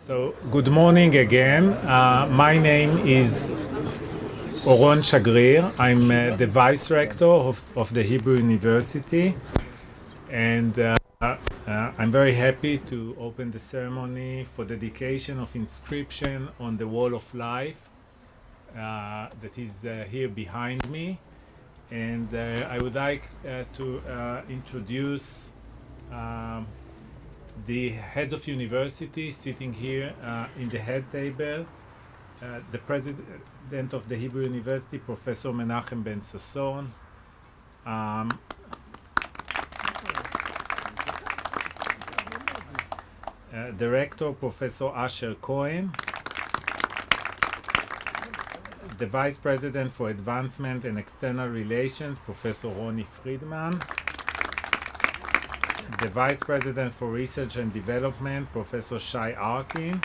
So, good morning again. My name is Oron Shagrir. I'm the Vice Rector of the Hebrew University, and I'm very happy to open the ceremony for dedication of inscription on the Wall of Life that is here behind me. And I would like to introduce the heads of university sitting here in the head table. The president of the Hebrew University, Professor Menachem Ben Sasson. Director, Professor Asher Cohen. The Vice President for Advancement and External Relations, Professor Roni Friedman. The Vice President for Research and Development, Professor Shai Arkin.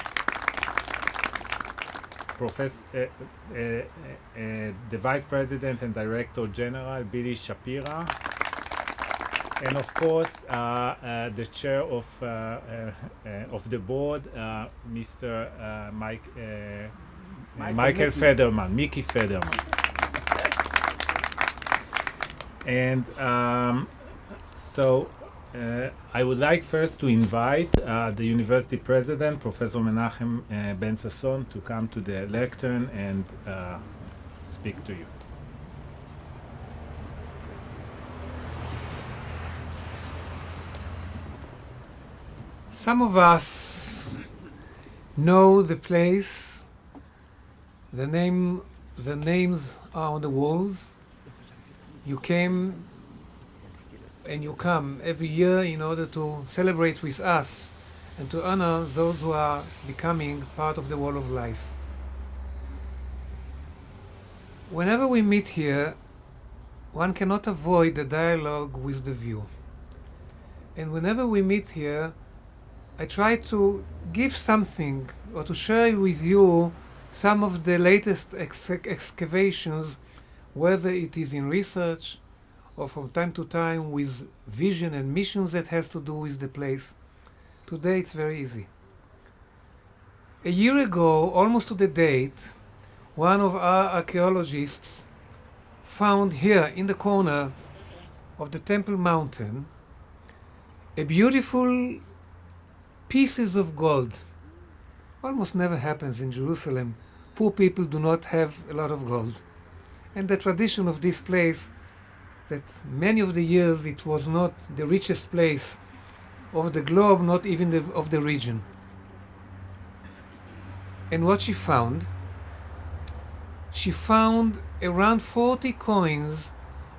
The Vice President and Director General, Billy Shapira. And of course, the Chair of the Board, Mr. Michael Federman, Mickey Federman. And I would like first to invite the University President, Professor Menachem Ben Sasson, to come to the lectern and speak to you. Some of us know the place. The names are on the walls. You came and you come every year in order to celebrate with us and to honor those who are becoming part of the Wall of Life. Whenever we meet here, one cannot avoid the dialogue with the view. And whenever we meet here, I try to give something or to share with you some of the latest excavations, whether it is in research or from time to time with vision and missions that has to do with the place. Today it's very easy. A year ago, almost to the date, one of our archaeologists found here in the corner of the Temple Mountain a beautiful pieces of gold. Almost never happens in Jerusalem. Poor people do not have a lot of gold. And the tradition of this place, that many of the years it was not the richest place of the globe, not even of the region. And what she found around 40 coins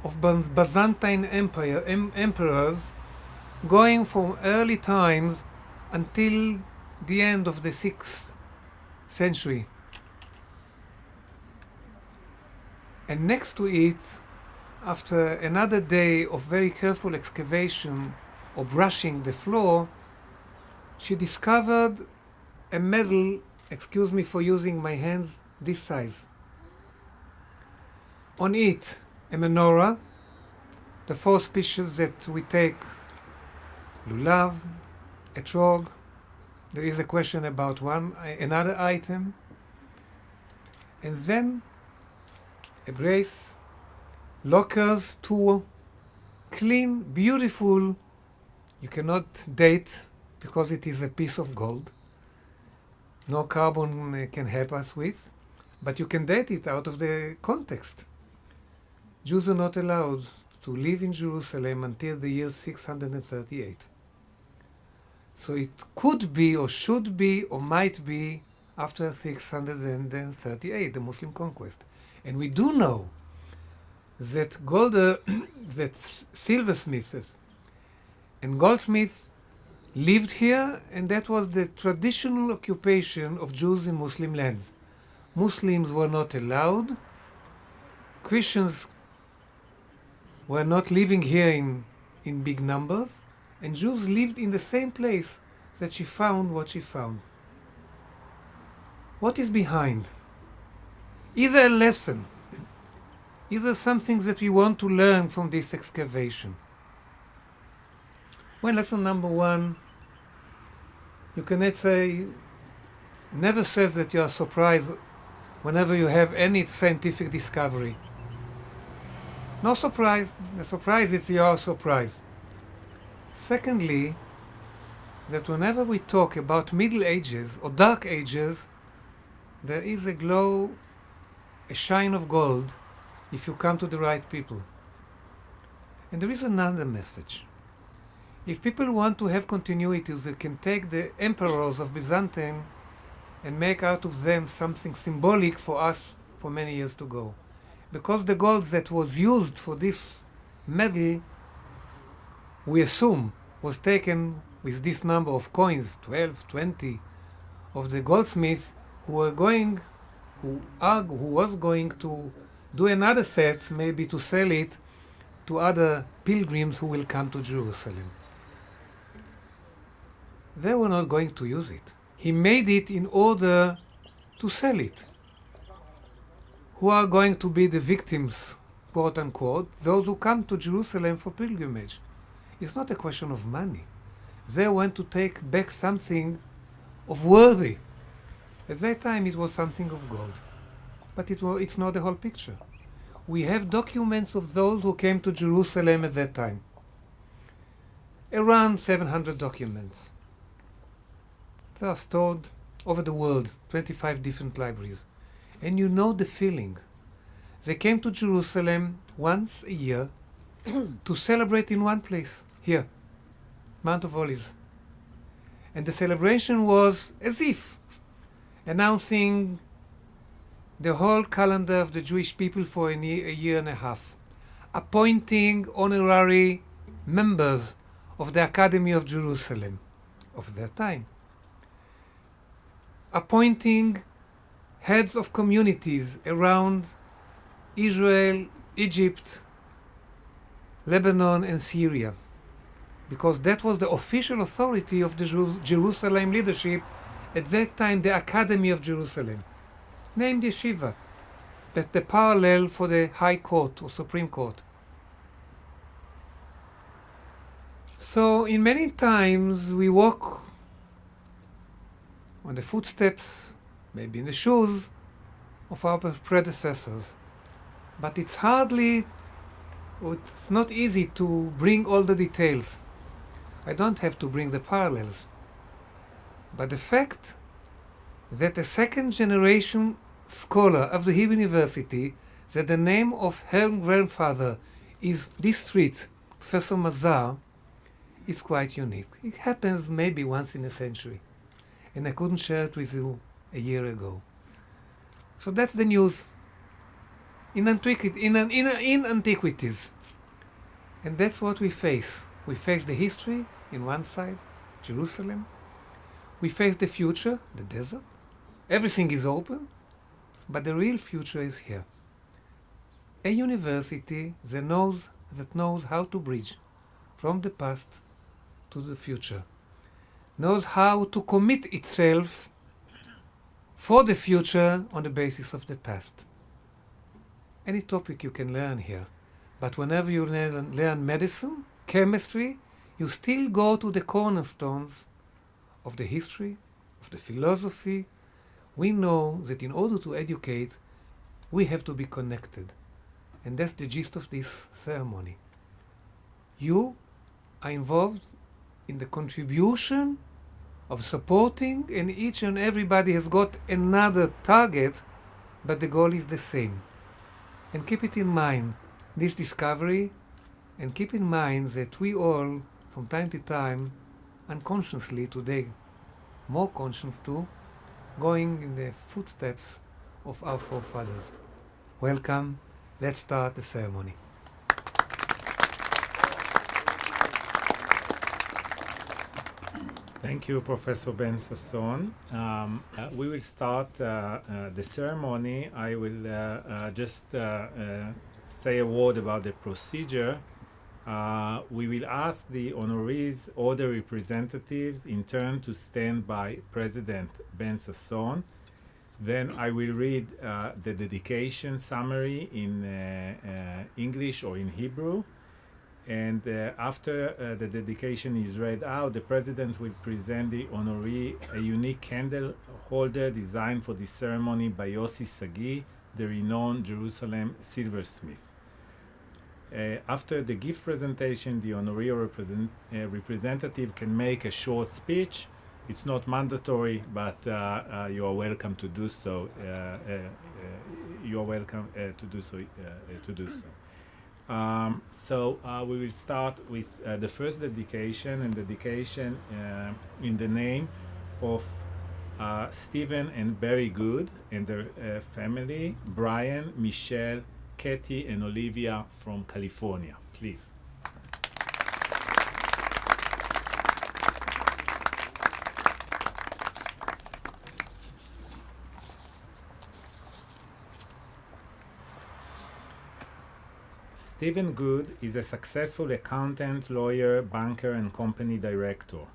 of Byzantine emperors going from early times until the end of the 6th century. And next to it, after another day of very careful excavation or brushing the floor, she discovered a medal, excuse me for using my hands, this size. On it, a menorah, the 4 species that we take, lulav, etrog. There is a question about another item. And then a brace, lockers, 2 clean, beautiful. You cannot date because it is a piece of gold. No carbon can help us with, but you can date it out of the context. Jews were not allowed to live in Jerusalem until the year 638. So it could be or should be or might be after 638, the Muslim conquest. And we do know that that silversmiths and goldsmiths lived here, and that was the traditional occupation of Jews in Muslim lands. Muslims were not allowed. Christians were not living here in big numbers, and Jews lived in the same place that she found what she found. What is behind? Is there a lesson? Is there something that we want to learn from this excavation? Well, lesson number 1, you cannot say never says that you are surprised whenever you have any scientific discovery. No surprise. The surprise is you are surprised. Secondly, that whenever we talk about Middle Ages or Dark Ages, there is a glow, a shine of gold if you come to the right people. And there is another message. If people want to have continuities, they can take the emperors of Byzantium and make out of them something symbolic for us for many years to go. Because the gold that was used for this medal, we assume, was taken with this number of coins, 12, 20, of the goldsmith who was going to do another set, maybe to sell it to other pilgrims who will come to Jerusalem. They were not going to use it. He made it in order to sell it. Who are going to be the victims, quote unquote, those who come to Jerusalem for pilgrimage. It's not a question of money. They want to take back something of worthy. At that time it was something of gold. But it's not the whole picture. We have documents of those who came to Jerusalem at that time. Around 700 documents. They are stored over the world, 25 different libraries. And you know the feeling. They came to Jerusalem once a year to celebrate in one place, here, Mount of Olives. And the celebration was as if announcing the whole calendar of the Jewish people for a year and a half, appointing honorary members of the Academy of Jerusalem of their time, appointing heads of communities around Israel, Egypt, Lebanon, and Syria, because that was the official authority of the Jerusalem leadership at that time, the Academy of Jerusalem, named Yeshiva, but the parallel for the High Court or Supreme Court. So in many times we walk on the footsteps, maybe in the shoes of our predecessors, but it's not easy to bring all the details. I don't have to bring the parallels. But the fact that a second generation scholar of the Hebrew University, that the name of her grandfather is this street, Professor Mazar, is quite unique. It happens maybe once in a century. And I couldn't share it with you a year ago. So that's the news. In antiquities. And that's what we face. We face the history in one side, Jerusalem. We face the future, the desert. Everything is open, but the real future is here. A university that knows how to bridge from the past to the future, knows how to commit itself for the future on the basis of the past. Any topic you can learn here, but whenever you learn medicine, chemistry, you still go to the cornerstones of the history, of the philosophy. We know that in order to educate, we have to be connected. And that's the gist of this ceremony. You are involved in the contribution of supporting, and each and everybody has got another target, but the goal is the same. And keep it in mind, this discovery, and keep in mind that we all, from time to time, unconsciously today, more conscious too, going in the footsteps of our forefathers. Welcome. Let's start the ceremony. Thank you, Professor Ben-Sasson. We will start the ceremony. I will just say a word about the procedure. We will ask the honorees or the representatives in turn to stand by President Ben-Sasson. Then I will read the dedication summary in English or in Hebrew. And after the dedication is read out, the president will present the honoree a unique candle holder designed for this ceremony by Yossi Sagi, the renowned Jerusalem silversmith. After the gift presentation, the honoree or representative can make a short speech. It's not mandatory, but you are welcome to do so. You are welcome to do so. We will start with the first dedication, and dedication in the name of Stephen and Barry Good and their family, Brian, Michelle, Katie, and Olivia from California. Please. Stephen Good is a successful accountant, lawyer, banker, and company director.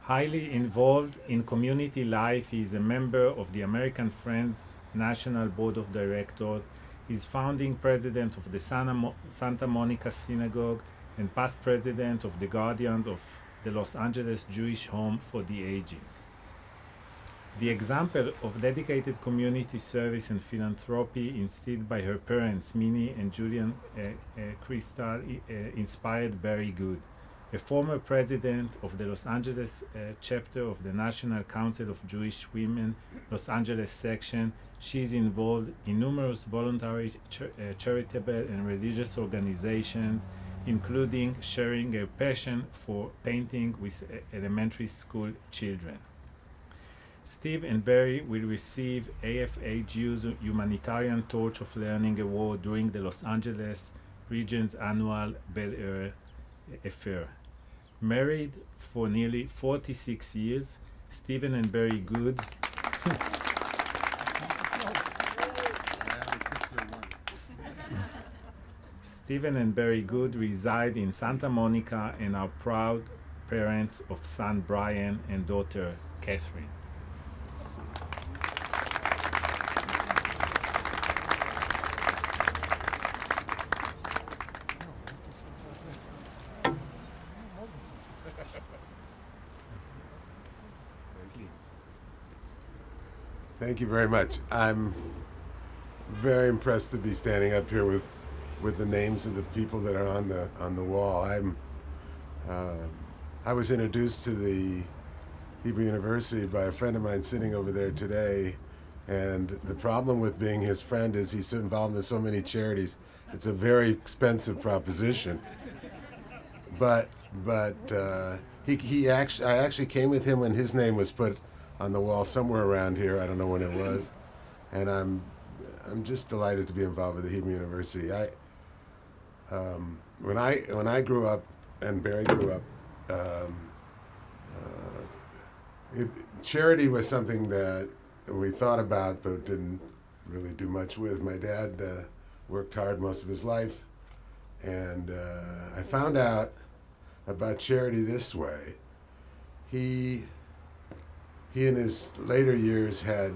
Highly involved in community life, he is a member of the American Friends National Board of Directors. He is founding president of the Santa Monica Synagogue and past president of the Guardians of the Los Angeles Jewish Home for the Aging. The example of dedicated community service and philanthropy instilled by her parents, Minnie and Julian Crystal, inspired Barry Good, a former president of the Los Angeles chapter of the National Council of Jewish Women, Los Angeles section. She is involved in numerous voluntary, charitable, and religious organizations, including sharing her passion for painting with elementary school children. Steve and Barry will receive AFAGU's Humanitarian Torch of Learning Award during the Los Angeles region's annual Bel Air Affair. Married for nearly 46 years, Stephen and Barry Good Stephen and Barry Good reside in Santa Monica and are proud parents of son Brian and daughter Catherine. Thank you very much. I'm very impressed to be standing up here with the names of the people that are on the wall. I was introduced to the Hebrew University by a friend of mine sitting over there today, and the problem with being his friend is he's involved in so many charities. It's a very expensive proposition. But I actually came with him when his name was put on the wall somewhere around here. I don't know when it was, and I'm just delighted to be involved with the Hebrew University. When I grew up and Barry grew up, charity was something that we thought about but didn't really do much with. My dad worked hard most of his life, and I found out about charity this way. He in his later years had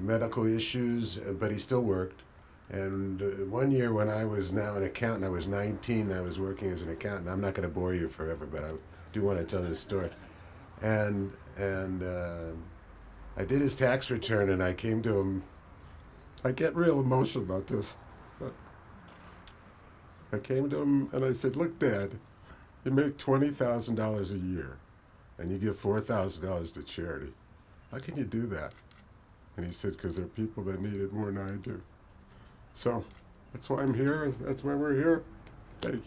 medical issues, but he still worked. And one year when I was now an accountant, I was 19, I was working as an accountant. I'm not going to bore you forever, but I do want to tell this story. And I did his tax return, and I came to him. I get real emotional about this. But I came to him and I said, "Look, Dad, you make $20,000 a year, and you give $4,000 to charity. How can you do that?" And he said, "Because there are people that need it more than I do." So that's why I'm here, and that's why we're here. Thank you.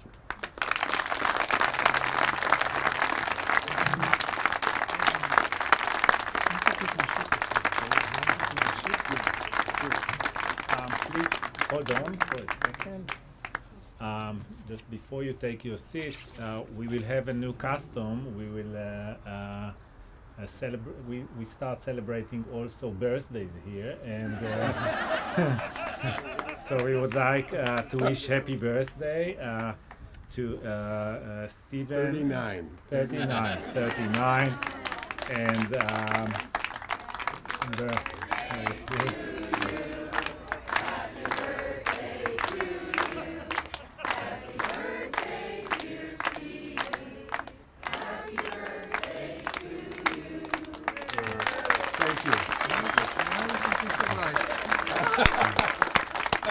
Please hold on for a second. Just before you take your seats, we will have a new custom. We will we start celebrating also birthdays here, and so we would like to wish happy birthday to Stephen. 39, and Now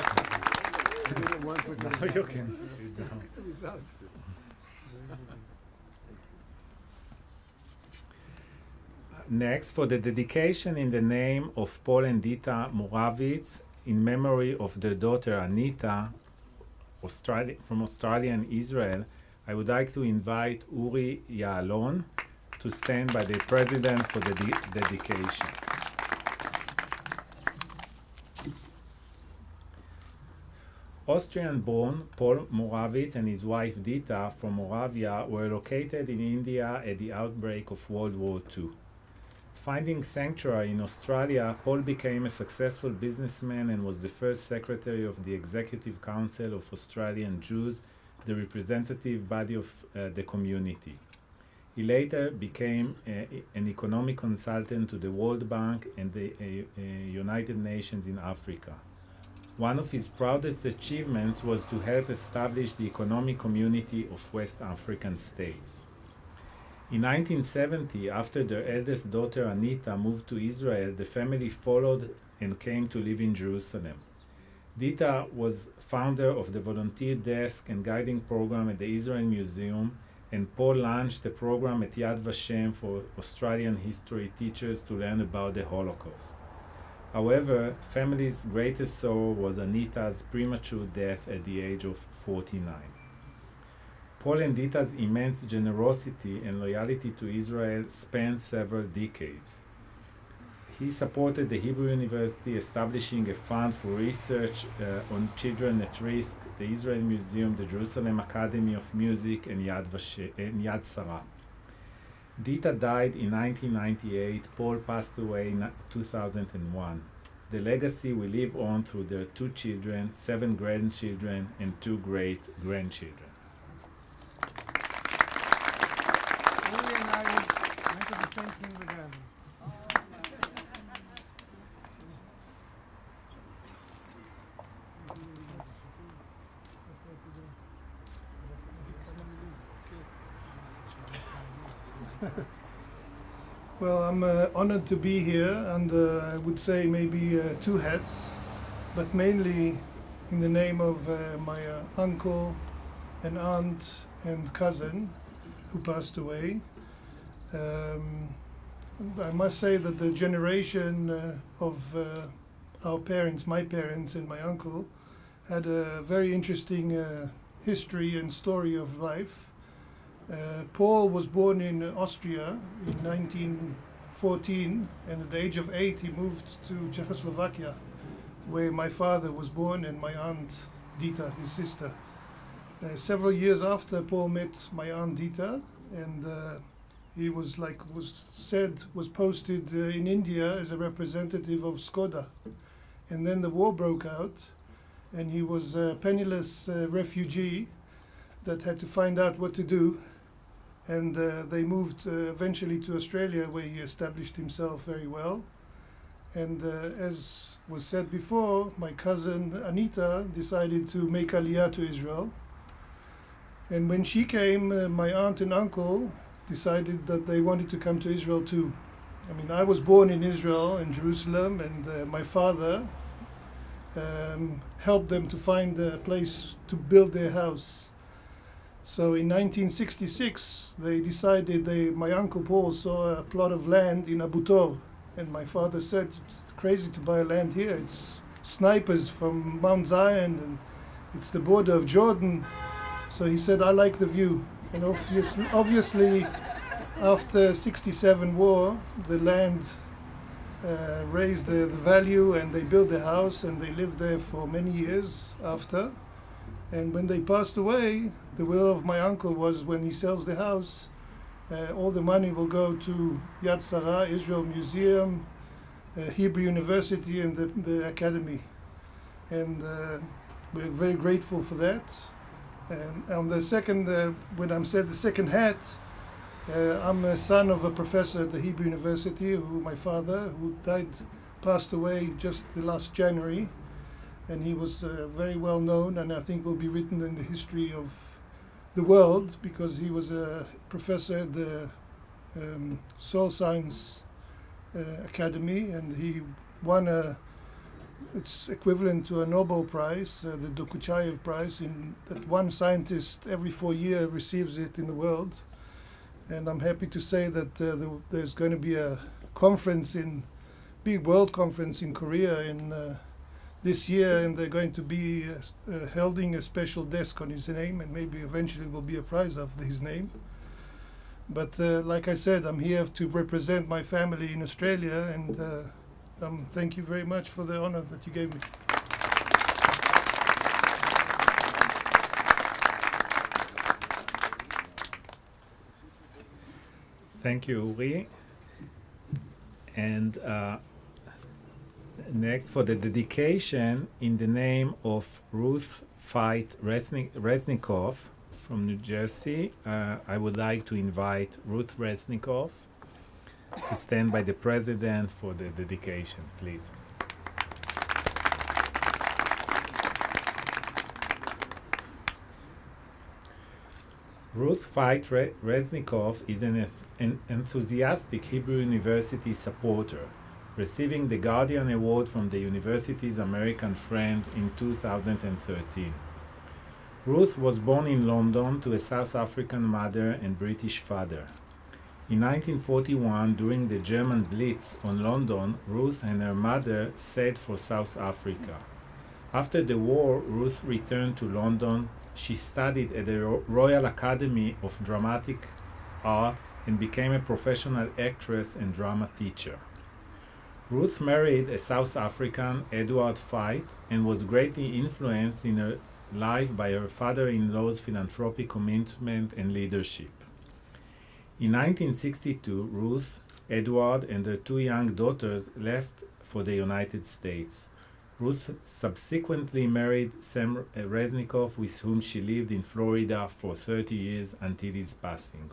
you can sit down. The result. Next, for the dedication in the name of Paul and Dita Moravitz, in memory of their daughter Anita, from Australia and Israel, I would like to invite Uri Yaalon to stand by the president for the dedication. Austrian-born Paul Moravitz and his wife Dita from Moravia were located in India at the outbreak of World War II. Finding sanctuary in Australia, Paul became a successful businessman and was the first secretary of the Executive Council of Australian Jews, the representative body of the community. He later became an economic consultant to the World Bank and the United Nations in Africa. One of his proudest achievements was to help establish the economic community of West African states. In 1970, after their eldest daughter Anita moved to Israel, the family followed and came to live in Jerusalem. Dita was founder of the volunteer desk and guiding program at the Israel Museum, and Paul launched a program at Yad Vashem for Australian history teachers to learn about the Holocaust. However, family's greatest sorrow was Anita's premature death at the age of 49. Paul and Dita's immense generosity and loyalty to Israel spanned several decades. He supported the Hebrew University, establishing a fund for research on children at risk, the Israel Museum, the Jerusalem Academy of Music, and Yad Sarah. Dita died in 1998. Paul passed away in 2001. The legacy will live on through their 2 children, 7 grandchildren, and 2 great-grandchildren. Uri and I went to the same thing with them. Well, I'm honored to be here, and I would say maybe 2 hats, but mainly in the name of my uncle and aunt and cousin who passed away. I must say that the generation of our parents, my parents and my uncle, had a very interesting history and story of life. Paul was born in Austria in 1914, and at the age of 8 he moved to Czechoslovakia, where my father was born and my aunt Dita, his sister. Several years after, Paul met my aunt Dita, and he was posted in India as a representative of Skoda. And then the war broke out, and he was a penniless refugee that had to find out what to do. And they moved eventually to Australia, where he established himself very well. And as was said before, my cousin Anita decided to make Aliyah to Israel. And when she came, my aunt and uncle decided that they wanted to come to Israel too. I mean, I was born in Israel, in Jerusalem, and my father helped them to find a place to build their house. So in 1966, they decided, my uncle Paul saw a plot of land in Abu Tor, and my father said, it's crazy to buy land here. It's snipers from Mount Zion, and it's the border of Jordan. So he said, I like the view. And obviously after 67 war, the land raised the value, and they built the house, and they lived there for many years after. And when they passed away, the will of my uncle was, when he sells the house, all the money will go to Yad Sarah, Israel Museum, Hebrew University, and the academy. And we're very grateful for that. And on the second, when I'm said the second hat, I'm a son of a professor at the Hebrew University, my father, who passed away just the last January. And he was very well known, and I think will be written in the history of the world, because he was a professor at the Soil Science Academy, and he won a it's equivalent to a Nobel Prize, the Dokuchayev Prize, in that one scientist every 4 years receives it in the world. And I'm happy to say that there's going to be a conference big world conference in Korea in this year, and they're going to be holding a special desk on his name, and maybe eventually will be a prize of his name. But like I said, I'm here to represent my family in Australia, and thank you very much for the honor that you gave me. Thank you, Uri. And next, for the dedication, in the name of Ruth Veit Resnikoff from New Jersey, I would like to invite Ruth Resnikoff to stand by the President for the dedication, please. Ruth Veit Resnikoff is an enthusiastic Hebrew University supporter, receiving the Guardian Award from the university's American Friends in 2013. Ruth was born in London to a South African mother and British father. In 1941, during the German Blitz on London, Ruth and her mother sailed for South Africa. After the war, Ruth returned to London. She studied at the Royal Academy of Dramatic Art and became a professional actress and drama teacher. Ruth married a South African, Edward Veit, and was greatly influenced in her life by her father-in-law's philanthropic commitment and leadership. In 1962, Ruth, Edward, and her two young daughters left for the United States. Ruth subsequently married Sam Resnikoff, with whom she lived in Florida for 30 years until his passing.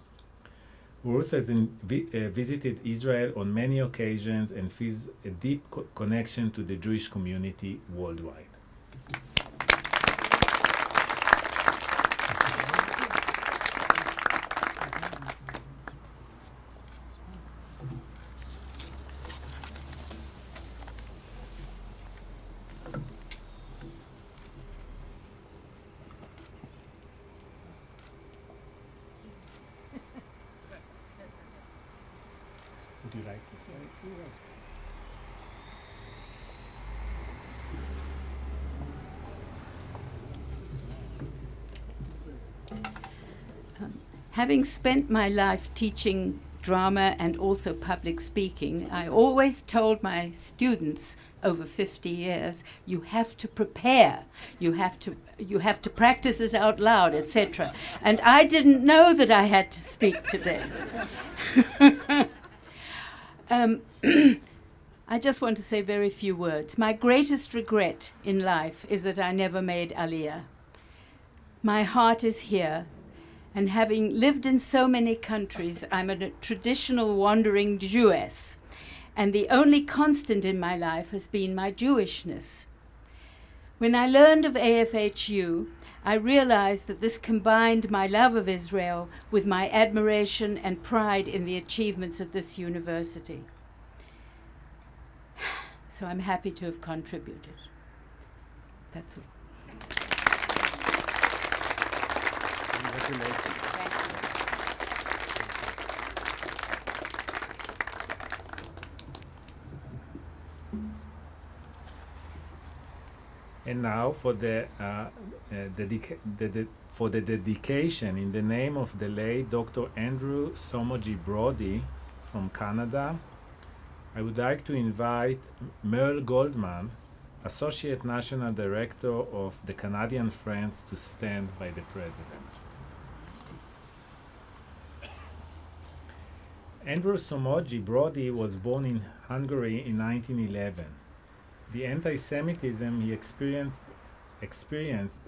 Ruth has visited Israel on many occasions and feels a deep connection to the Jewish community worldwide. Would you like to say a few words? Having spent my life teaching drama and also public speaking, I always told my students over 50 years, you have to prepare, you have to practice it out loud, etc. And I didn't know that I had to speak today. I just want to say very few words. My greatest regret in life is that I never made Aliyah. My heart is here, and having lived in so many countries, I'm a traditional wandering Jewess, and the only constant in my life has been my Jewishness. When I learned of AFHU, I realized that this combined my love of Israel with my admiration and pride in the achievements of this university. So I'm happy to have contributed. That's all. And now for the dedication, in the name of the late Dr. Andrew Somoji Brody from Canada, I would like to invite Merle Goldman, Associate National Director of the Canadian Friends, to stand by the President. Andrew Somoji Brody was born in Hungary in 1911. The anti-Semitism he experienced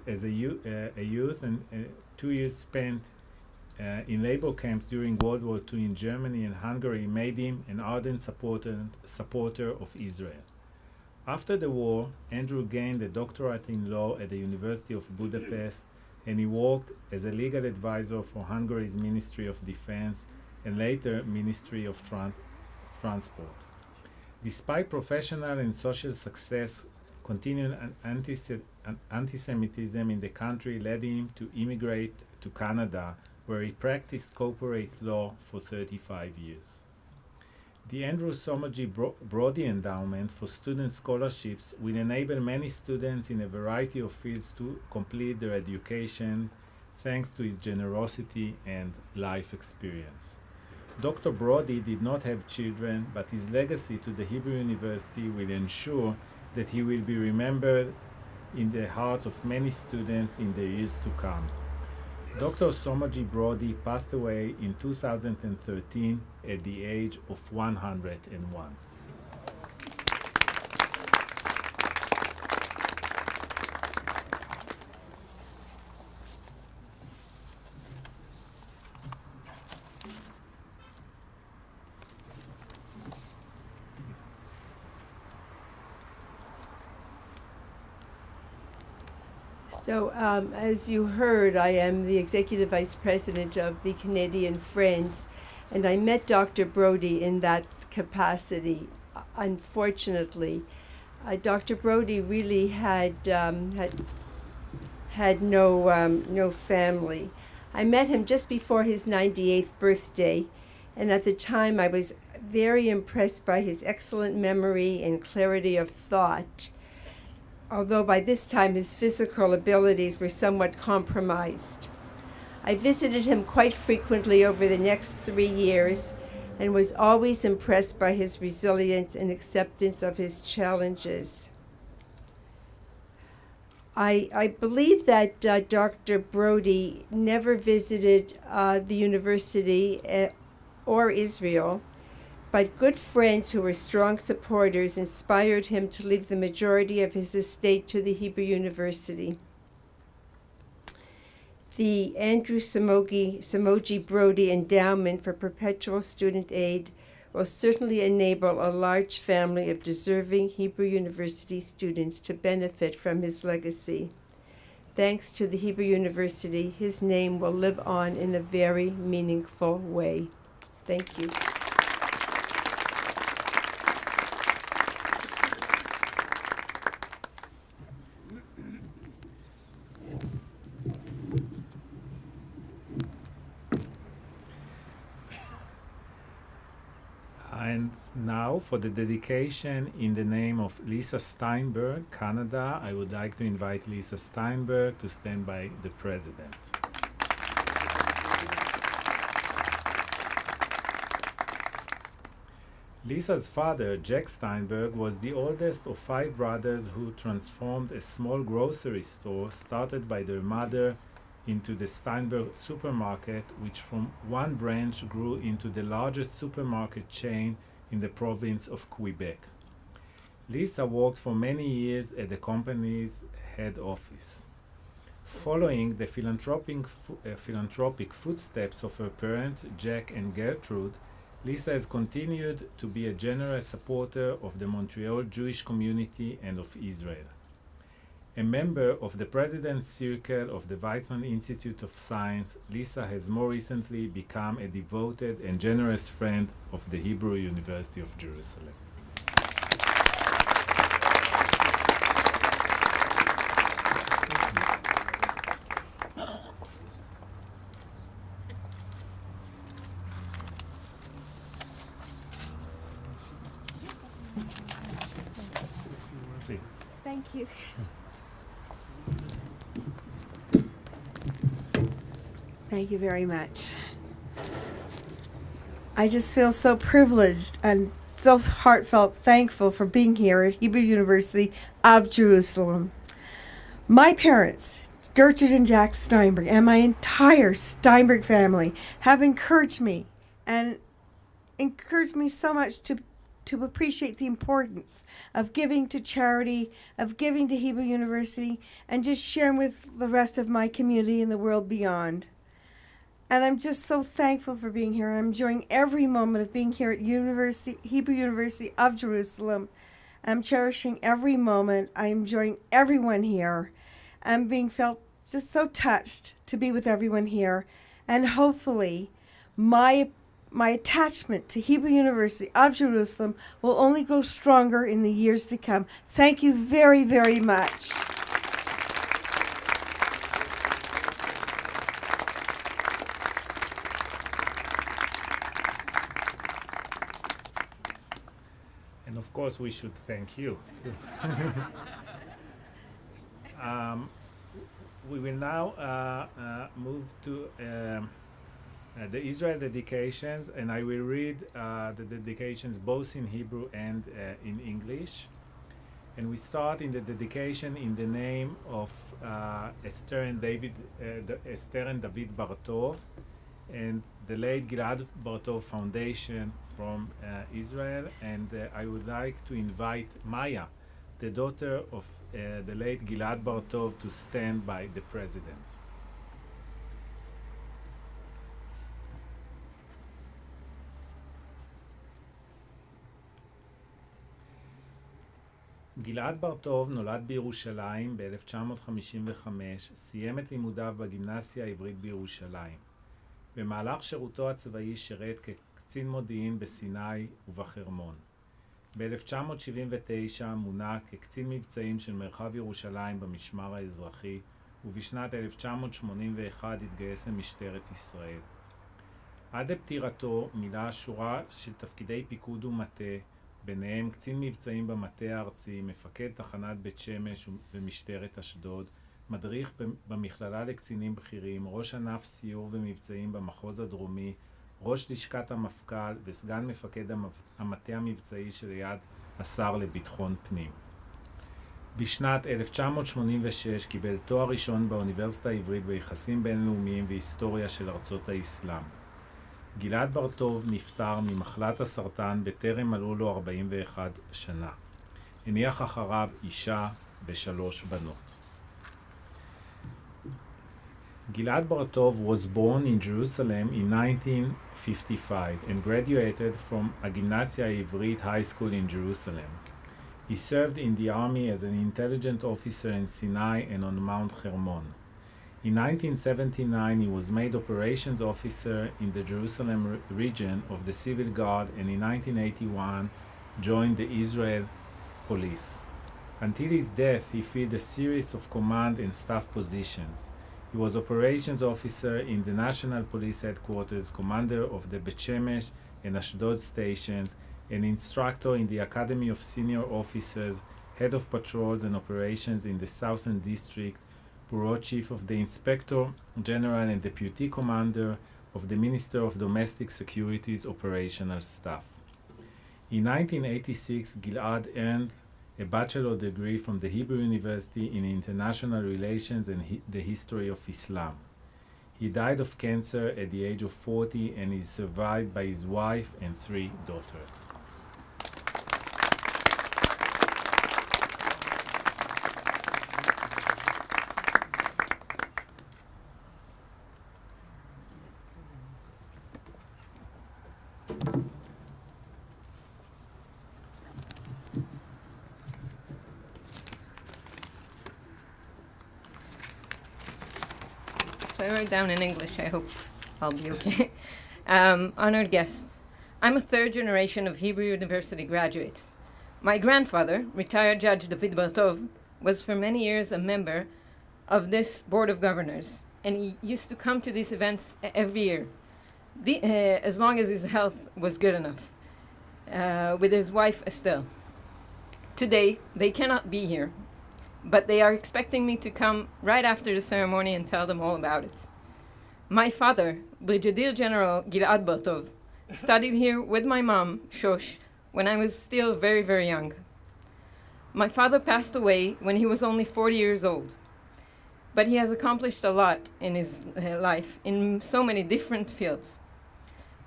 as a youth and 2 years spent in labor camps during World War II in Germany and Hungary made him an ardent supporter of Israel. After the war, Andrew gained a doctorate in law at the University of Budapest, and he worked as a legal advisor for Hungary's Ministry of Defense and later Ministry of Transport. Despite professional and social success continued anti-Semitism in the country led him to immigrate to Canada, where he practiced corporate law for 35 years. The Andrew Somogy Brody Endowment for Student Scholarships will enable many students in a variety of fields to complete their education thanks to his generosity and life experience. Dr. Brody did not have children, but his legacy to the Hebrew University will ensure that he will be remembered in the hearts of many students in the years to come. Dr. Somogy Brody passed away in 2013 at the age of 101. So, as you heard, I am the Executive Vice President of the Canadian Friends, and I met Dr. Brody in that capacity. Unfortunately, Dr. Brody really had no family. I met him just before his 98th birthday, and at the time I was very impressed by his excellent memory and clarity of thought, although by this time his physical abilities were somewhat compromised. I visited him quite frequently over the next 3 years and was always impressed by his resilience and acceptance of his challenges. I believe that Dr. Brody never visited the university or Israel, but good friends who were strong supporters inspired him to leave the majority of his estate to the Hebrew University. The Andrew Somogy Brody Endowment for Perpetual Student Aid will certainly enable a large family of deserving Hebrew University students to benefit from his legacy. Thanks to the Hebrew University, his name will live on in a very meaningful way. Thank you. And now, for the dedication in the name of Lisa Steinberg, Canada, I would like to invite Lisa Steinberg to stand by the President. Lisa's father, Jack Steinberg, was the oldest of 5 brothers who transformed a small grocery store started by their mother into the Steinberg supermarket, which from one branch grew into the largest supermarket chain in the province of Quebec. Lisa worked for many years at the company's head office. Following the philanthropic footsteps of her parents, Jack and Gertrude, Lisa has continued to be a generous supporter of the Montreal Jewish community and of Israel. A member of the President's Circle of the Weizmann Institute of Science, Lisa has more recently become a devoted and generous friend of the Hebrew University of Jerusalem. Please. Thank you. Thank you very much. I just feel so privileged and so heartfelt thankful for being here at Hebrew University of Jerusalem. My parents, Gertrude and Jack Steinberg, and my entire Steinberg family have encouraged me so much to appreciate the importance of giving to charity, of giving to Hebrew University, and just sharing with the rest of my community and the world beyond. And I'm just so thankful for being here. I'm enjoying every moment of being here at Hebrew University of Jerusalem. I'm cherishing every moment. I'm enjoying everyone here. I'm being felt just so touched to be with everyone here. And hopefully my my attachment to Hebrew University of Jerusalem will only grow stronger in the years to come. Thank you very, very much. And of course, we should thank you too. We will now move to the Israel dedications, and I will read the dedications both in Hebrew and in English. And we start in the dedication in the name of Esther and David Bartov, and the late Gilad Bartov Foundation from Israel. And I would like to invite Maya, the daughter of the late Gilad Bartov, to stand by the president. גלעד בר-טוב נולד בירושלים ב-1955, סיים את לימודיו בגימנסיה העברית בירושלים. במהלך שירותו הצבאי שירת כקצין מודיעין בסיני ובחרמון. ב-1979 מונה כקצין מבצעים של מרחב ירושלים במשמר האזרחי, ובשנת 1981 התגייס למשטרת ישראל. עד לפטירתו מילא שורה של תפקידי פיקוד ומטה, ביניהם קצין מבצעים במטה הארצי, מפקד תחנת בית שמש במשטרת אשדוד, מדריך במכללה לקצינים בכירים, ראש ענף סיור ומבצעים במחוז הדרומי, ראש לשכת המפכ"ל וסגן מפקד המטה המבצעי שליד השר לביטחון פנים. בשנת 1986 קיבל תואר ראשון באוניברסיטה העברית ביחסים בינלאומיים והיסטוריה של ארצות האסלאם. גלעד בר-טוב נפטר ממחלת הסרטן בטרם מלאו לו 41 שנה. הניח אחריו אישה ו3 בנות. Gilad Bartov was born in Jerusalem in 1955 and graduated from Agimnasia Ivrit High School in Jerusalem. He served in the army as an intelligence officer in Sinai and on Mount Hermon. In 1979, he was made operations officer in the Jerusalem region of the Civil Guard, and in 1981 joined the Israel Police. Until his death, he filled a series of command and staff positions. He was operations officer in the National Police Headquarters, commander of the Bet Shemesh and Ashdod stations, and instructor in the Academy of Senior Officers, head of patrols and operations in the Southern District, bureau chief of the Inspector General and deputy commander of the Minister of Domestic Security's operational staff. In 1986, Gilad earned a bachelor degree from the Hebrew University in International Relations and the History of Islam. He died of cancer at the age of 40 and is survived by his wife and 3 daughters. So I wrote down in English, I hope I'll be okay. Honored guests, I'm a third generation of Hebrew University graduates. My grandfather, retired Judge David Bartov, was for many years a member of this Board of Governors, and he used to come to these events every year, as long as his health was good enough, with his wife Estelle. Today, they cannot be here, but they are expecting me to come right after the ceremony and tell them all about it. My father, Brigadier General Gilad Bartov, studied here with my mom, Shosh, when I was still very, very young. My father passed away when he was only 40 years old, but he has accomplished a lot in his life in so many different fields.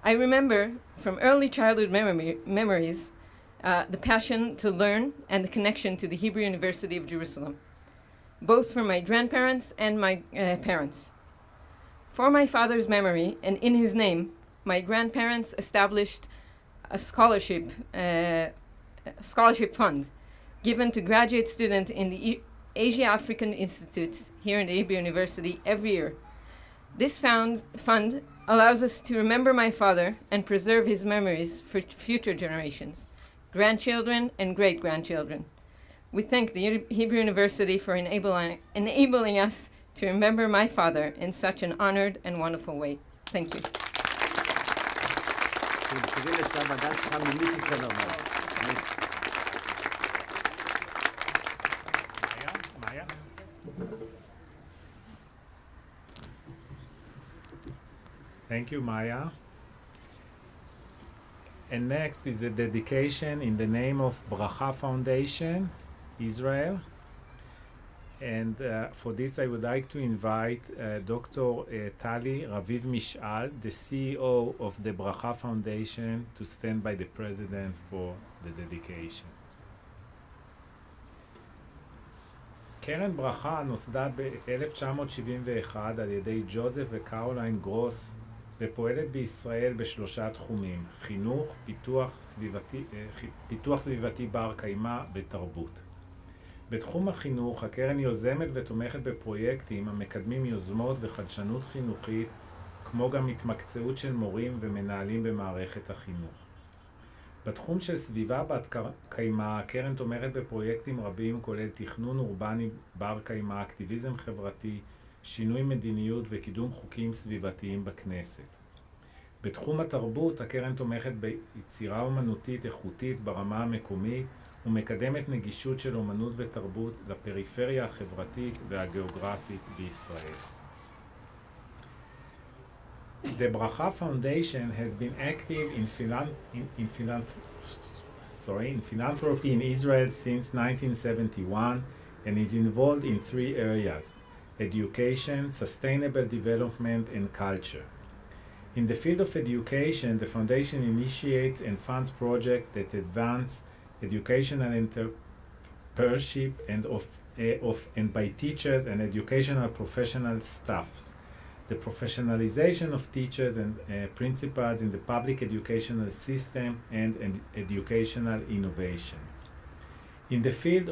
I remember from early childhood memories the passion to learn and the connection to the Hebrew University of Jerusalem, both from my grandparents and my parents. For my father's memory and in his name, my grandparents established a scholarship fund given to graduate students in the Asia African Institutes here in the Hebrew University every year. This fund allows us to remember my father and preserve his memories for future generations, grandchildren and great-grandchildren. We thank the Hebrew University for enabling us to remember my father in such an honored and wonderful way. Thank you. Maya? Thank you, Maya. And next is the dedication in the name of Bracha Foundation, Israel. And for this, I would like to invite Dr. Tali Raviv Mishal, the CEO of the Bracha Foundation, to stand by the President for the dedication. קרן ברכה נוסדה ב-1971 על ידי ג'וזף וקרוליין גרוס ופועלת בישראל בשלושה תחומים: חינוך, פיתוח סביבתי בר קיימא ותרבות. בתחום החינוך, הקרן יוזמת ותומכת בפרויקטים המקדמים יוזמות וחדשנות חינוכית, כמו גם התמקצעות של מורים ומנהלים במערכת החינוך. בתחום של סביבה בת קיימא, הקרן תומכת בפרויקטים רבים, כולל תכנון אורבני בר קיימא, אקטיביזם חברתי, שינוי מדיניות וקידום חוקים סביבתיים בכנסת. בתחום התרבות, הקרן תומכת ביצירה אומנותית איכותית ברמה המקומית, ומקדמת נגישות של אומנות ותרבות לפריפריה החברתית והגיאוגרפית בישראל. The Bracha Foundation has been active in philanthropy in Israel since 1971 and is involved in three areas: education, sustainable development, and culture. In the field of education, the foundation initiates and funds projects that advance educational entrepreneurship and by teachers and educational professional staffs. The professionalization of teachers and principals in the public educational system and educational innovation. In the field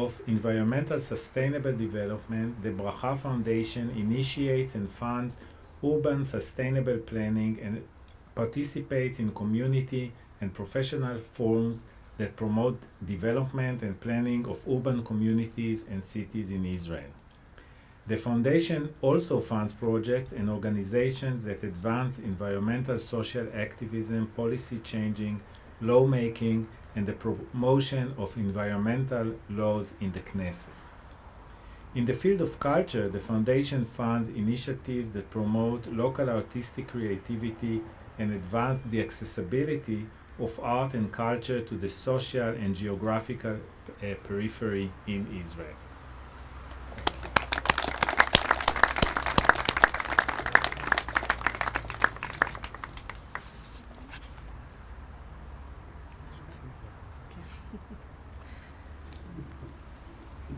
of environmental sustainable development, the Bracha Foundation initiates and funds urban sustainable planning and participates in community and professional forums that promote development and planning of urban communities and cities in Israel. The foundation also funds projects and organizations that advance environmental social activism, policy changing, lawmaking, and the promotion of environmental laws in the Knesset. In the field of culture, the foundation funds initiatives that promote local artistic creativity and advance the accessibility of art and culture to the social and geographical periphery in Israel.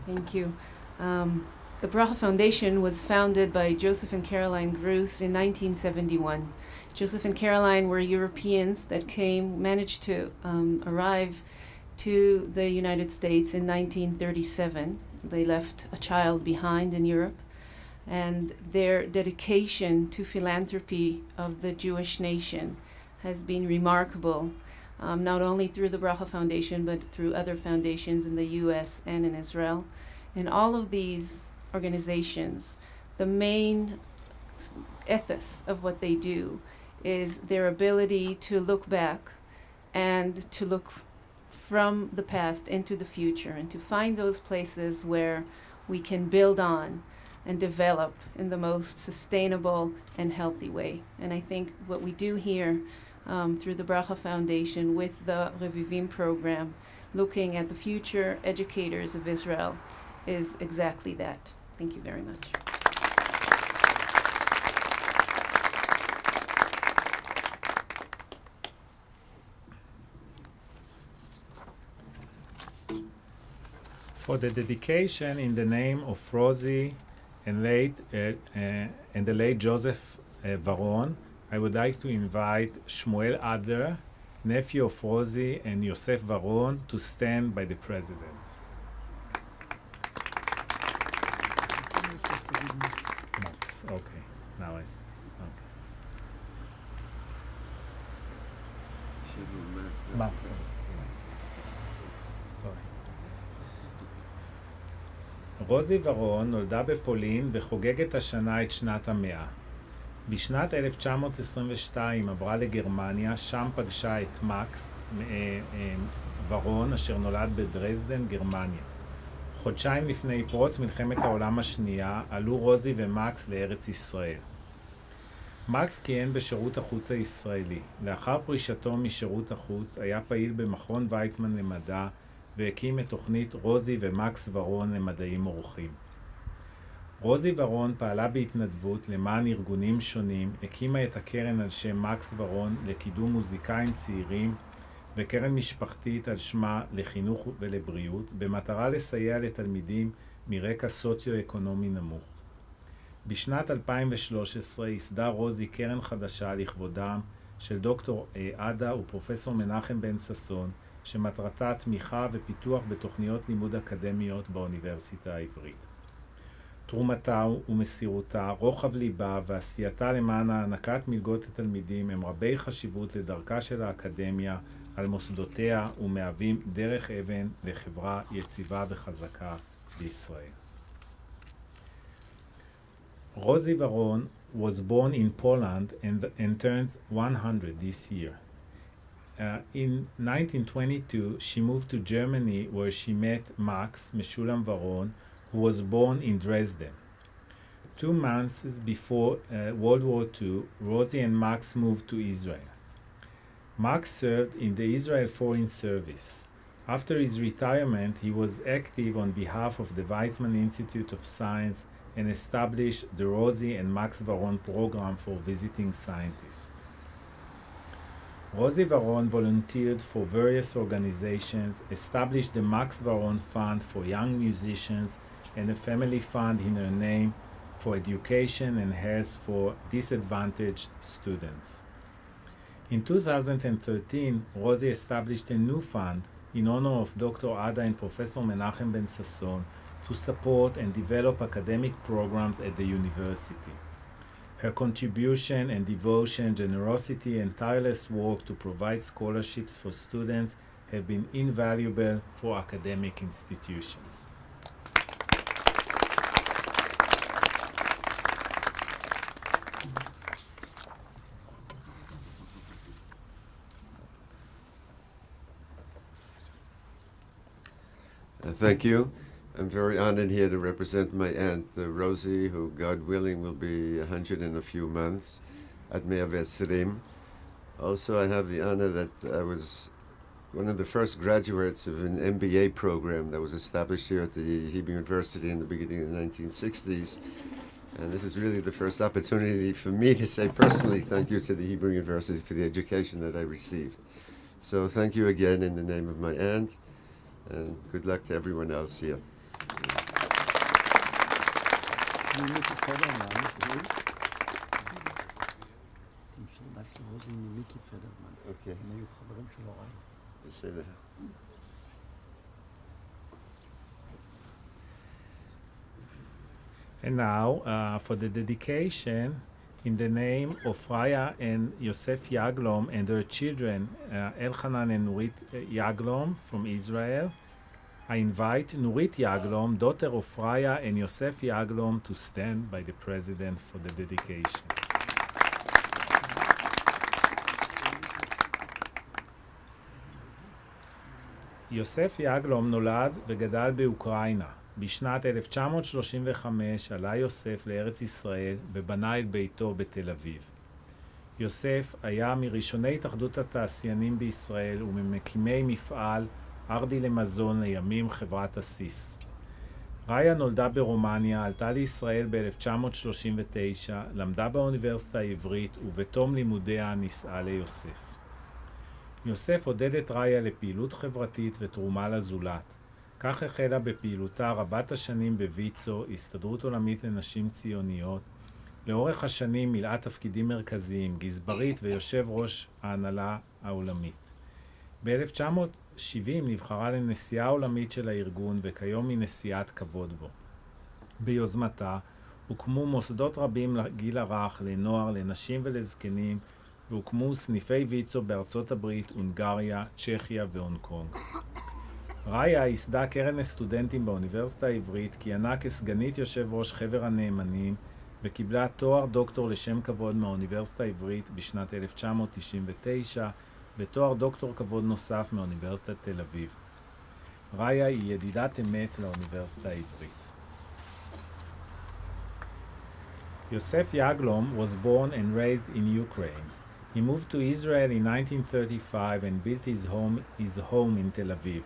Thank you. The Bracha Foundation was founded by Joseph and Caroline Gruss in 1971. Joseph and Caroline were Europeans that managed to arrive to the United States in 1937. They left a child behind in Europe, and their dedication to philanthropy of the Jewish nation has been remarkable, not only through the Bracha Foundation, but through other foundations in the U.S. and in Israel. In all of these organizations, the main ethos of what they do is their ability to look back and to look from the past into the future and to find those places where we can build on and develop in the most sustainable and healthy way. And I think what we do here through the Bracha Foundation with the Revivim program, looking at the future educators of Israel, is exactly that. Thank you very much. For the dedication in the name of Rosie and the late Joseph Varon, I would like to invite Shmuel Adler, nephew of Rosie and Yosef Varon, to stand by the President. Okay, now I see. Okay. Max. Sorry. רוזי ורון נולדה בפולין וחוגגת השנה את שנת המאה. בשנת 1922 עברה לגרמניה, שם פגשה את מקס ורון, אשר נולד בדרזדן, גרמניה. חודשיים לפני פרוץ מלחמת העולם השנייה, עלו רוזי ומקס לארץ ישראל. מקס כיהן בשירות החוץ הישראלי. לאחר פרישתו משירות החוץ, היה פעיל במכון ויצמן למדע, והקים את תוכנית רוזי ומקס ורון למדעים אורחים. רוזי ורון פעלה בהתנדבות למען ארגונים שונים, הקימה את הקרן על שם מקס ורון לקידום מוזיקאים צעירים, וקרן משפחתית על שמה לחינוך ולבריאות, במטרה לסייע לתלמידים מרקע סוציו-אקונומי נמוך. בשנת 2013 ייסדה רוזי קרן חדשה לכבודם של דוקטור עדה ופרופסור מנחם בן ששון, שמטרתה תמיכה ופיתוח בתוכניות לימוד אקדמיות באוניברסיטה העברית. תרומתה ומסירותה, רוחב ליבה ועשייתה למען הענקת מלגות לתלמידים הם רבי חשיבות לדרכה של האקדמיה על מוסדותיה ומהווים דרך אבן לחברה יציבה וחזקה בישראל. Rosie Varon was born in Poland and turns 100 this year. In 1922, she moved to Germany where she met Max Meshulam Varon, who was born in Dresden. 2 months before World War II, Rosie and Max moved to Israel. Max served in the Israel Foreign Service. After his retirement, he was active on behalf of the Weizmann Institute of Science and established the Rosie and Max Varon program for visiting scientists. Rosie Varon volunteered for various organizations, established the Max Varon Fund for Young Musicians and a family fund in her name for education and health for disadvantaged students. In 2013, Rosie established a new fund in honor of Dr. Ada and Professor Menachem Ben Sasson to support and develop academic programs at the university. Her contribution and devotion, generosity, and tireless work to provide scholarships for students have been invaluable for academic institutions. Thank you. I'm very honored here to represent my aunt, Rosie, who, God willing, will be 100 in a few months at Me'avet Sirim. Also, I have the honor that I was one of the first graduates of an MBA program that was established here at the Hebrew University in the beginning of the 1960s. And this is really the first opportunity for me to say personally thank you to the Hebrew University for the education that I received. So thank you again in the name of my aunt, and good luck to everyone else here. Okay. בסדר. And now, for the dedication, in the name of Raya and Yosef Yaglom and their children, Elchanan and Nurit Yaglom from Israel, I invite Nurit Yaglom, daughter of Raya and Yosef Yaglom, to stand by the President for the dedication. יוסף יגלום נולד וגדל באוקראינה. בשנת 1935 עלה יוסף לארץ ישראל ובנה את ביתו בתל אביב. יוסף היה מראשוני התאחדות התעשיינים בישראל וממקימי מפעל ארדי למזון לימים חברת הסיס. ריה נולדה ברומניה, עלתה לישראל ב-1939, למדה באוניברסיטה העברית ובתום לימודיה נישאה ליוסף. יוסף עודד את ריה לפעילות חברתית ותרומה לזולת. כך החלה בפעילותה רבת השנים בויצו, הסתדרות עולמית לנשים ציוניות. לאורך השנים מילאה תפקידים מרכזיים, גזברית ויושב ראש ההנהלה העולמית. ב-1970 נבחרה לנשיאה העולמית של הארגון וכיום היא נשיאת כבוד בו. ביוזמתה הוקמו מוסדות רבים לגיל הרך, לנוער, לנשים ולזקנים, והוקמו סניפי ויצו בארצות הברית, הונגריה, צ'כיה והונג קונג. ראיה ייסדה קרן לסטודנטים באוניברסיטה העברית, כיהנה כסגנית יושב ראש חבר הנאמנים, וקיבלה תואר דוקטור לשם כבוד מהאוניברסיטה העברית בשנת 1999, ותואר דוקטור כבוד נוסף מאוניברסיטת תל אביב. ראיה היא ידידת אמת לאוניברסיטה העברית. Yosef Yaglom was born and raised in Ukraine. He moved to Israel in 1935 and built his home in Tel Aviv.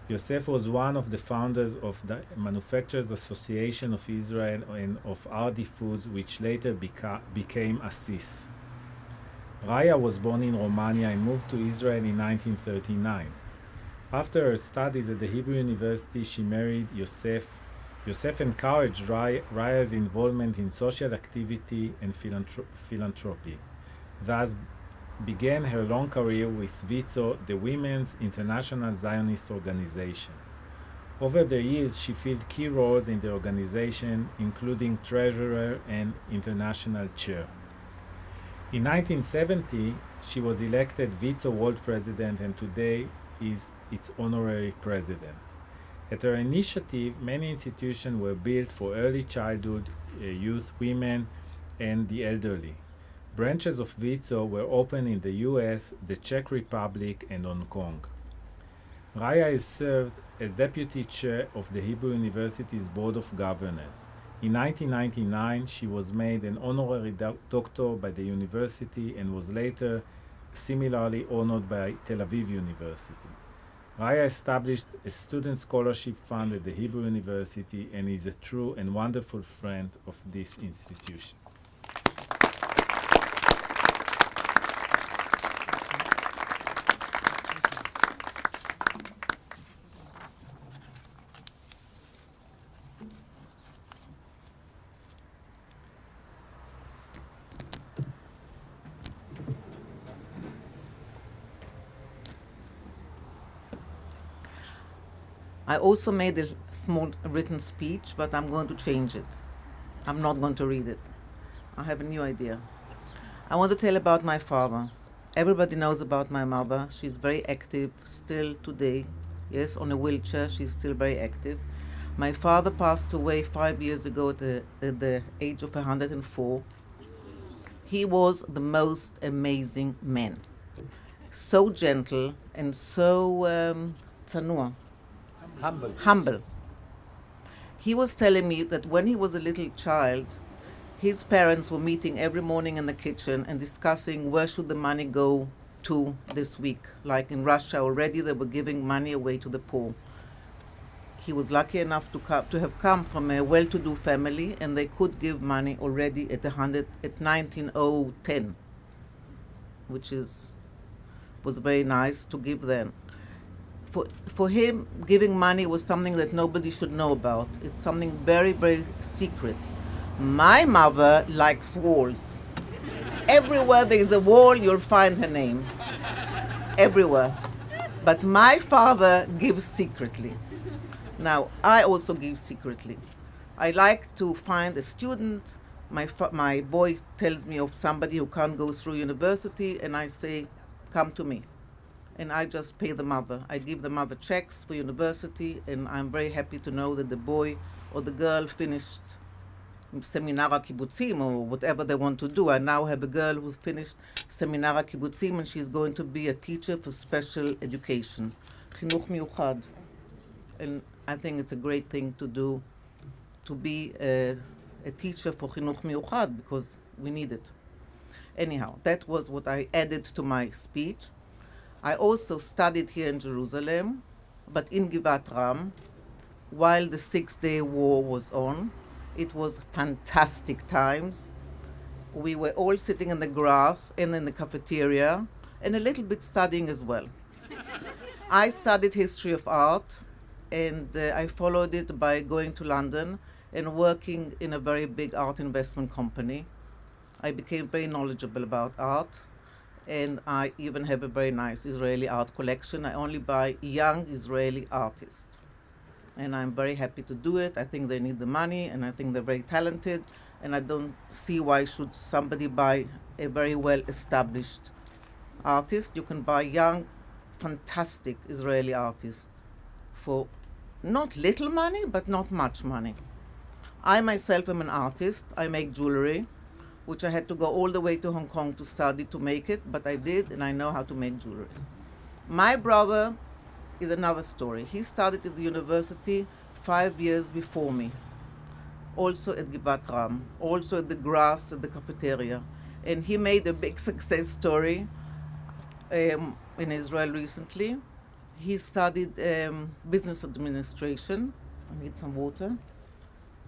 Yosef was one of the founders of the Manufacturers Association of Israel and of Ardi Foods, which later became ASIS. Raya was born in Romania and moved to Israel in 1939. After her studies at the Hebrew University, she married Yosef. Yosef encouraged Raya's involvement in social activity and philanthropy. Thus began her long career with Vitzo, the Women's International Zionist Organization. Over the years, she filled key roles in the organization, including treasurer and international chair. In 1970, she was elected Vitzo World President and today is its honorary president. At her initiative, many institutions were built for early childhood, youth, women, and the elderly. Branches of Vitzo were opened in the US, the Czech Republic, and Hong Kong. Raya has served as deputy chair of the Hebrew University's Board of Governors. In 1999, she was made an honorary doctor by the university and was later similarly honored by Tel Aviv University. Raya established a student scholarship fund at the Hebrew University and is a true and wonderful friend of this institution. I also made a small written speech, but I'm going to change it. I'm not going to read it. I have a new idea. I want to tell about my father. Everybody knows about my mother. She's very active still today. Yes, on a wheelchair, she's still very active. My father passed away 5 years ago at the age of 104. He was the most amazing man. So gentle and so tzanua. Humble. He was telling me that when he was a little child, his parents were meeting every morning in the kitchen and discussing where should the money go to this week. Like in Russia already, they were giving money away to the poor. He was lucky enough to have come from a well-to-do family, and they could give money already at 1910, which was very nice to give then. For him, giving money was something that nobody should know about. It's something very, very secret. My mother likes walls. Everywhere there is a wall, you'll find her name. Everywhere. But my father gives secretly. Now, I also give secretly. I like to find a student. My boy tells me of somebody who can't go through university, and I say, come to me. And I just pay the mother. I give the mother checks for university, and I'm very happy to know that the boy or the girl finished Seminara Kibbutzim or whatever they want to do. I now have a girl who finished Seminara Kibbutzim, and she's going to be a teacher for special education, Chinuch Miuchad. And I think it's a great thing to do, to be a teacher for Chinuch Miuchad, because we need it. Anyhow, that was what I added to my speech. I also studied here in Jerusalem, but in Givat Ram, while the 6-day war was on. It was fantastic times. We were all sitting in the grass and in the cafeteria, and a little bit studying as well. I studied history of art, and I followed it by going to London and working in a very big art investment company. I became very knowledgeable about art. And I even have a very nice Israeli art collection. I only buy young Israeli artists. And I'm very happy to do it. I think they need the money, and I think they're very talented. and I don't see why should somebody buy a very well-established artist. You can buy young, fantastic Israeli artists for not little money, but not much money. I myself am an artist. I make jewelry, which I had to go all the way to Hong Kong to study to make it, but I did, and I know how to make jewelry. My brother is another story. He studied at the university 5 years before me, also at Givat Ram, also at the grass at the cafeteria. And he made a big success story in Israel recently. He studied business administration. I need some water,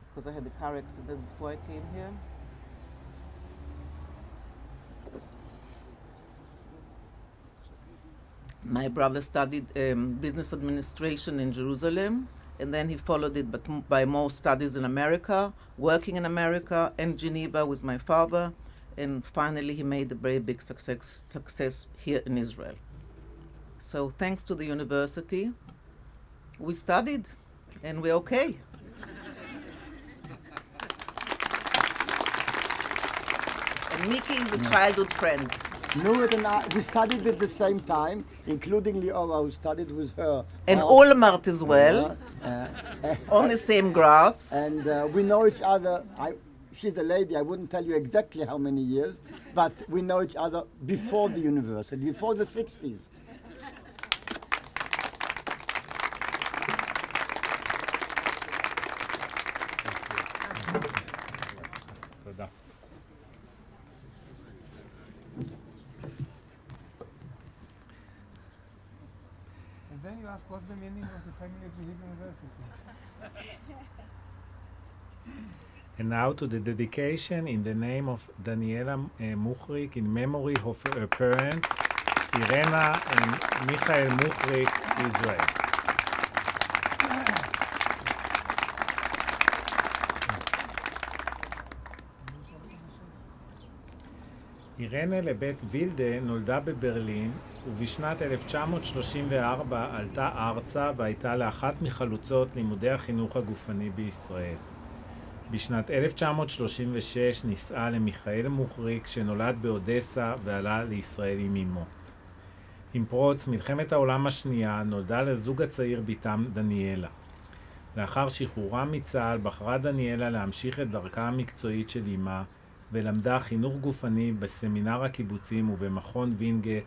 because I had a car accident before I came here. My brother studied business administration in Jerusalem, and then he followed it by more studies in America, working in America and Geneva with my father, and finally he made a very big success here in Israel. So thanks to the university, we studied, and we're okay. And Miki is a childhood friend. Nurit and I, we studied at the same time, including Liora, who studied with her. And Olmert as well, on the same grass. And we know each other. She's a lady, I wouldn't tell you exactly how many years, but we know each other before the university, before the 60s. And then you ask, what's the meaning of the family of the Hebrew University? And now to the dedication in the name of Daniela Muchrik in memory of her parents, Irena and Michael Muchrik, Israel. אירנה לבית וילדה נולדה בברלין, ובשנת 1934 עלתה ארצה והייתה לאחת מחלוצות לימודי החינוך הגופני בישראל. בשנת 1936 נישאה למיכאל מוחריק שנולד באודסה ועלה לישראל עם אמו. עם פרוץ מלחמת העולם השנייה נולדה לזוג הצעיר בתם דניאלה. לאחר שחרורה מצה"ל בחרה דניאלה להמשיך את דרכה המקצועית של אמה ולמדה חינוך גופני בסמינר הקיבוצים ובמכון וינגייט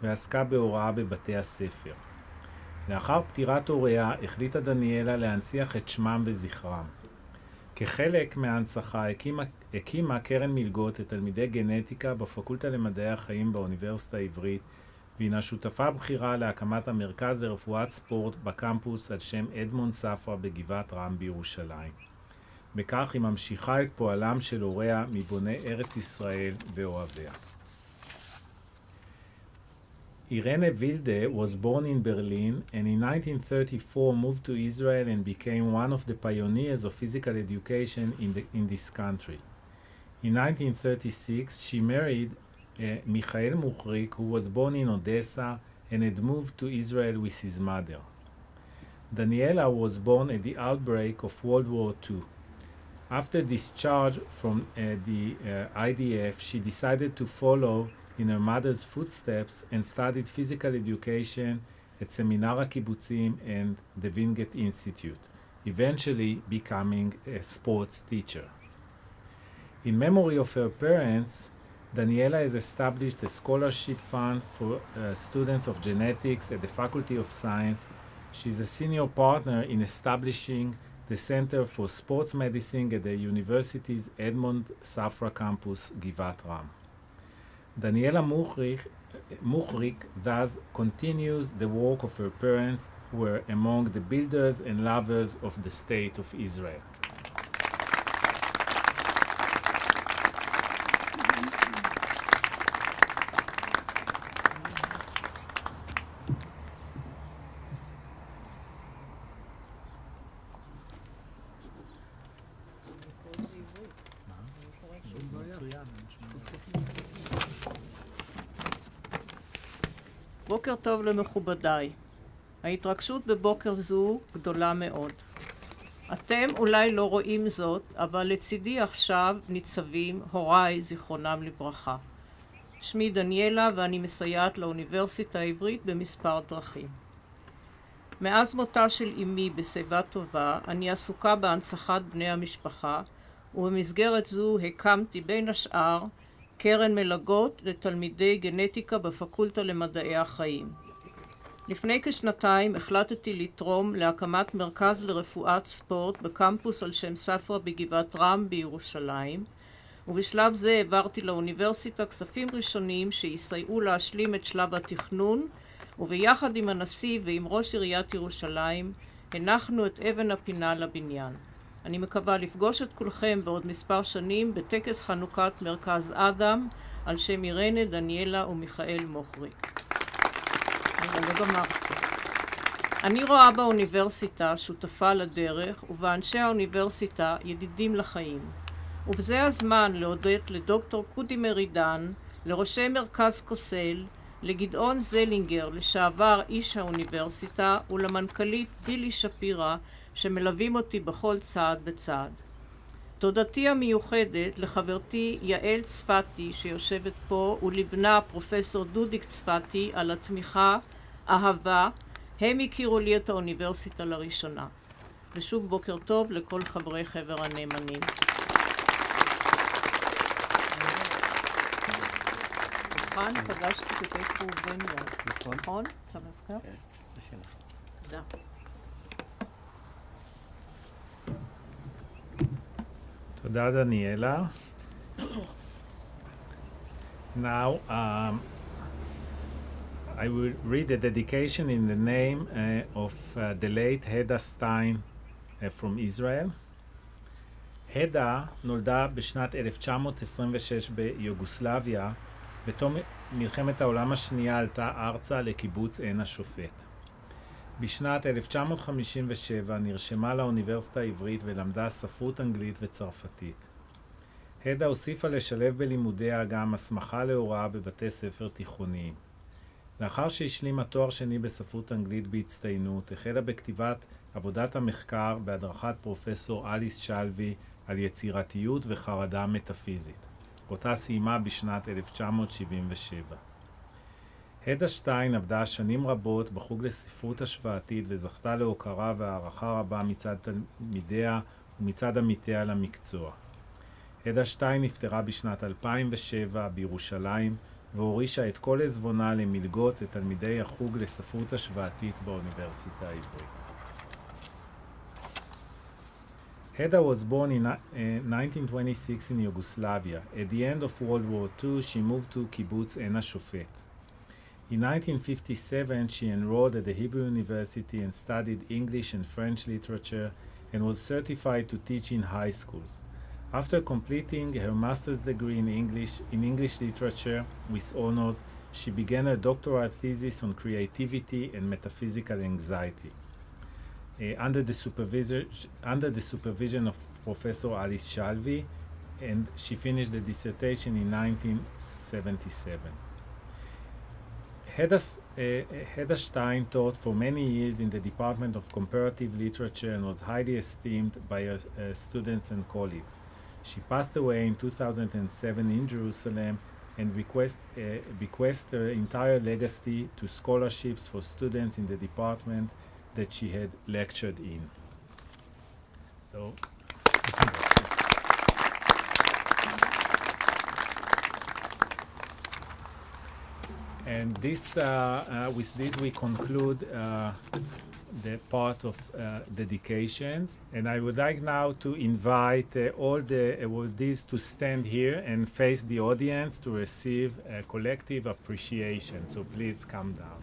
ועסקה בהוראה בבתי הספר. לאחר פטירת הוריה החליטה דניאלה להנציח את שמם וזכרם. כחלק מההנצחה הקימה קרן מלגות לתלמידי גנטיקה בפקולטה למדעי החיים באוניברסיטה העברית, והינה שותפה בכירה להקמת המרכז לרפואת ספורט בקמפוס על שם אדמונד ספרא בגבעת רם בירושלים. בכך היא ממשיכה את פועלם של הוריה מבוני ארץ ישראל ואוהביה. Irene Wilde was born in Berlin and in 1934 moved to Israel and became one of the pioneers of physical education in this country. In 1936 she married Michael Muchrik, who was born in Odessa and had moved to Israel with his mother. Daniela was born at the outbreak of World War II. After discharge from the IDF, she decided to follow in her mother's footsteps and studied physical education at Seminar HaKibbutzim and the Wingate Institute, eventually becoming a sports teacher. In memory of her parents, Daniela has established a scholarship fund for students of genetics at the Faculty of Science. She is a senior partner in establishing the Center for Sports Medicine at the university's Edmond Safra campus, Givat Ram. Daniela Muchrik thus continues the work of her parents, who were among the builders and lovers of the State of Israel. בוקר טוב למכובדיי. ההתרגשות בבוקר זו גדולה מאוד. אתם אולי לא רואים זאת, אבל לצידי עכשיו ניצבים הוריי, זיכרונם לברכה. שמי דניאלה ואני מסייעת לאוניברסיטה העברית במספר דרכים. מאז מותה של אמי בשיבה טובה, אני עסוקה בהנצחת בני המשפחה, ובמסגרת זו הקמתי בין השאר קרן מלגות לתלמידי גנטיקה בפקולטה למדעי החיים. לפני כשנתיים החלטתי לתרום להקמת מרכז לרפואת ספורט בקמפוס על שם ספרא בגבעת רם בירושלים, ובשלב זה העברתי לאוניברסיטה כספים ראשונים שיסייעו להשלים את שלב התכנון, וביחד עם הנשיא ועם ראש עיריית ירושלים הנחנו את אבן הפינה לבניין. אני מקווה לפגוש את כולכם בעוד מספר שנים בטקס חנוכת מרכז אדם על שם אירנה, דניאלה ומיכאל מוכריק. אני רואה באוניברסיטה שותפה לדרך ובאנשי האוניברסיטה ידידים לחיים. ובזה הזמן להודות לדוקטור קודי מרידן, לראשי מרכז קוסל, לגדעון זלינגר, לשעבר איש האוניברסיטה, ולמנכ"לית בילי שפירא, שמלווים אותי בכל צעד וצעד. תודתי המיוחדת לחברתי יעל צפתי שיושבת פה, ולבנה פרופסור דודיק צפתי על התמיכה, אהבה, הם הכירו לי את האוניברסיטה לראשונה. ושוב בוקר טוב לכל חברי חבר הנאמנים. כאן פגשתי את ראובן יד. נכון? אתה מזכר? כן, זה שלך. תודה. תודה דניאלה. Now I will read the dedication in the name of the late Heda Stein from Israel. הדה נולדה בשנת 1926 ביוגוסלביה. בתום מלחמת העולם השנייה עלתה ארצה לקיבוץ עין השופט. בשנת 1957 נרשמה לאוניברסיטה העברית ולמדה ספרות אנגלית וצרפתית. הדה הוסיפה לשלב בלימודיה גם הסמכה להוראה בבתי ספר תיכוניים. לאחר שהשלימה תואר שני בספרות אנגלית בהצטיינות, החלה בכתיבת עבודת המחקר בהדרכת פרופסור אליס שלוי על יצירתיות וחרדה מטאפיזית. אותה סיימה בשנת 1977. הדה שטיין עבדה שנים רבות בחוג לספרות השוואתית וזכתה להוקרה והערכה רבה מצד תלמידיה ומצד עמיתיה למקצוע. הדה שטיין נפטרה בשנת 2007 בירושלים והורישה את כל עזבונה למלגות לתלמידי החוג לספרות השוואתית באוניברסיטה העברית. Heda was born in 1926 in Yugoslavia. At the end of World War II, she moved to Kibbutz Ein HaShofet. In 1957, she enrolled at the Hebrew University and studied English and French literature and was certified to teach in high schools. After completing her master's degree in English literature with honors, she began a doctoral thesis on creativity and metaphysical anxiety. Under the supervision of Professor Alice Shalvi, and she finished the dissertation in 1977. Heda Stein taught for many years in the Department of Comparative Literature and was highly esteemed by her students and colleagues. She passed away in 2007 in Jerusalem and bequeathed her entire legacy to scholarships for students in the department that she had lectured in. So, and this, with this we conclude the part of dedications. And I would like now to invite all the awardees to stand here and face the audience to receive a collective appreciation. So please come down.